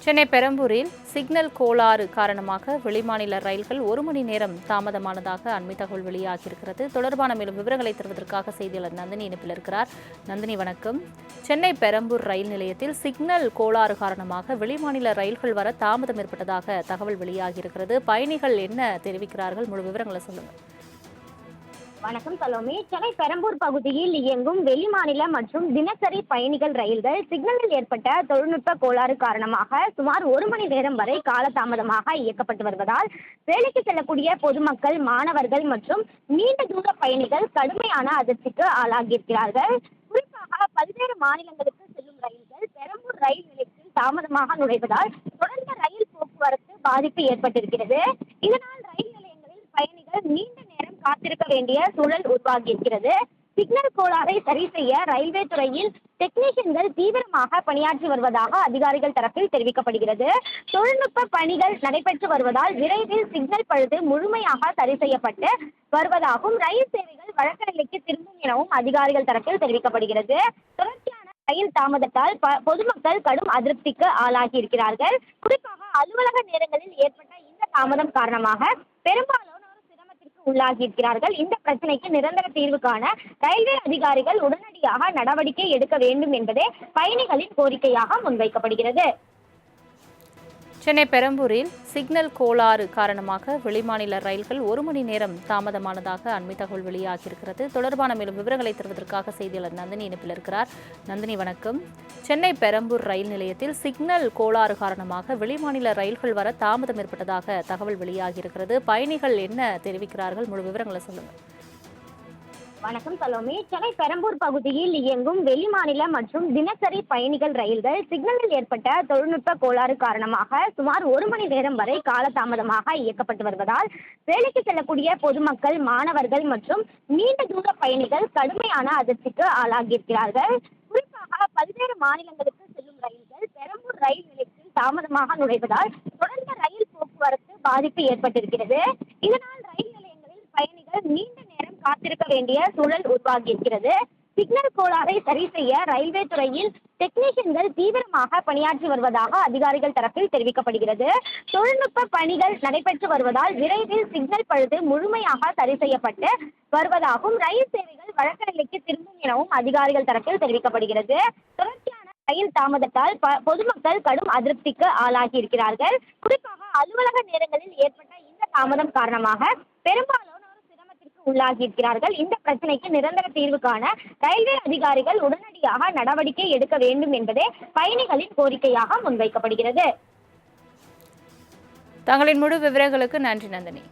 Chennai பெரம்பூரில் signal கோளாறு காரணமாக வெளிமாநில ரயில்கள் 1 மணி நேரம் தாமதமானதாக அண்மை தகவல் வெளியாகியிருக்கிறது. தொடர்பான மேலும் விவரங்களை தருவதற்காக செய்தியாளர் நந்தினி இணைப்பில் இருக்கிறார். நந்தினி, வணக்கம். சென்னை பெரம்பூர் ரயில் நிலையத்தில் சிக்னல் கோளாறு காரணமாக வெளிமாநில ரயில்கள் வர தாமதம் ஏற்பட்டதாக தகவல் வெளியாகியிருக்கிறது. பயணிகள் என்ன தெரிவிக்கிறார்கள்? முழு விவரங்களை சொல்லுங்கள். வணக்கம் சலோமி. சென்னை பெரம்பூர் பகுதியில் இயங்கும் வெளிமாநில மற்றும் தினசரி பயணிகள் ரயில்கள் சிக்னலில் ஏற்பட்ட தொழில்நுட்ப கோளாறு காரணமாக சுமார் 1 மணி நேரம் வரை காலதாமதமாக இயக்கப்பட்டு வருவதால் வேலைக்கு செல்லக்கூடிய பொதுமக்கள், மாணவர்கள் மற்றும் நீண்ட தூர பயணிகள் கடுமையான அதிர்ச்சிக்கு ஆளாகியிருக்கிறார்கள். குறிப்பாக பல்வேறு மாநிலங்களுக்கு செல்லும் ரயில்கள் பெரம்பூர் ரயில் நிலையத்தில் தாமதமாக நுழைவதால் தொடர்ந்த ரயில் போக்குவரத்து பாதிப்பு ஏற்பட்டிருக்கிறது. இதனால் ரயில் நிலையங்களில் பயணிகள் நீண்ட நேரம் காத்திருக்க வேண்டிய சூழல் உருவாகியிருக்கிறது. சிக்னல் கோளாறை சரி செய்ய ரயில்வே துறையில் டெக்னீஷியன்கள் தீவிரமாக பணியாற்றி வருவதாக அதிகாரிகள் தரப்பில் தெரிவிக்கப்படுகிறது. தொழில்நுட்ப பணிகள் நடைபெற்று வருவதால் விரைவில் சிக்னல் பழுது முழுமையாக சரி செய்யப்பட்டு வருவதாகவும் ரயில் சேவைகள் வழக்க நிலைக்கு திரும்பும் எனவும் அதிகாரிகள் தரப்பில் தெரிவிக்கப்படுகிறது. தொடர்ச்சியான ரயில் தாமதத்தால் பொதுமக்கள் கடும் அதிருப்திக்கு ஆளாகி இருக்கிறார்கள். குறிப்பாக அலுவலக நேரங்களில் ஏற்பட்ட இந்த தாமதம் காரணமாக பெரும்பாலானோர் சிரமத்திற்கு உள்ளாகி இருக்கிறார்கள். இந்த பிரச்சனைக்கு நிரந்தர தீர்வு காண ரயில்வே அதிகாரிகள் உடனடியாக நடவடிக்கை எடுக்க வேண்டும் என்பதே பயணிகளின் கோரிக்கையாக முன்வைக்கப்படுகிறது. சென்னை பெரம்பூரில் சிக்னல் கோளாறு காரணமாக வெளிமாநில ரயில்கள் 1 மணி நேரம் தாமதமானதாக அண்மை தகவல் வெளியாகியிருக்கிறது. தொடர்பான மேலும் விவரங்களை தருவதற்காக செய்தியாளர் நந்தினி இணைப்பில் இருக்கிறார். நந்தினி, வணக்கம். சென்னை பெரம்பூர் ரயில் நிலையத்தில் சிக்னல் கோளாறு காரணமாக வெளிமாநில ரயில்கள் வர தாமதம் ஏற்பட்டதாக தகவல் வெளியாகியிருக்கிறது. பயணிகள் என்ன தெரிவிக்கிறார்கள்? முழு விவரங்களை சொல்லுங்கள். வணக்கம் சலோமி. சென்னை பெரம்பூர் பகுதியில் இயங்கும் வெளிமாநில மற்றும் தினசரி பயணிகள் ரயில்கள் சிக்னலில் ஏற்பட்ட தொழில்நுட்ப கோளாறு காரணமாக சுமார் 1 மணி நேரம் வரை காலதாமதமாக இயக்கப்பட்டு வருவதால் வேலைக்கு செல்லக்கூடிய பொதுமக்கள், மாணவர்கள் மற்றும் நீண்ட தூர பயணிகள் கடுமையான அதிர்ச்சிக்கு ஆளாகியிருக்கிறார்கள். குறிப்பாக பல்வேறு மாநிலங்களுக்கு செல்லும் ரயில்கள் பெரம்பூர் ரயில் நிலையத்தில் தாமதமாக நுழைவதால் தொடர்ந்த ரயில் போக்குவரத்து பாதிப்பு ஏற்பட்டிருக்கிறது. இதனால் ரயில் நிலையங்களில் பயணிகள் நீண்ட நேரம் காத்திருக்க வேண்டிய சூழல் உருவாகியிருக்கிறது. சிக்னல் கோளாறை சரி செய்ய ரயில்வே துறையில் டெக்னீஷியன்கள் தீவிரமாக பணியாற்றி வருவதாக அதிகாரிகள் தரப்பில் தெரிவிக்கப்படுகிறது. தொழில்நுட்ப பணிகள் நடைபெற்று வருவதால் விரைவில் சிக்னல் பழுது முழுமையாக சரி செய்யப்பட்டு வருவதாகவும் ரயில் சேவைகள் வழக்க நிலைக்கு திரும்பும் எனவும் அதிகாரிகள் தரப்பில் தெரிவிக்கப்படுகிறது. தொடர்ச்சியான ரயில் தாமதத்தால் பொதுமக்கள் கடும் அதிருப்திக்கு ஆளாகி இருக்கிறார்கள். குறிப்பாக அலுவலக நேரங்களில் ஏற்பட்ட இந்த தாமதம் காரணமாக பெரும்பாலானோர் உள்ளாகி இருக்கிறார்கள். இந்த பிரச்சனைக்கு நிரந்தர தீர்வு காண ரயில்வே அதிகாரிகள் உடனடியாக நடவடிக்கை எடுக்க வேண்டும் என்பதே பயணிகளின் கோரிக்கையாக முன்வைக்கப்படுகிறது. தங்களின் முழு விவரங்களுக்கு நன்றி நந்தினி.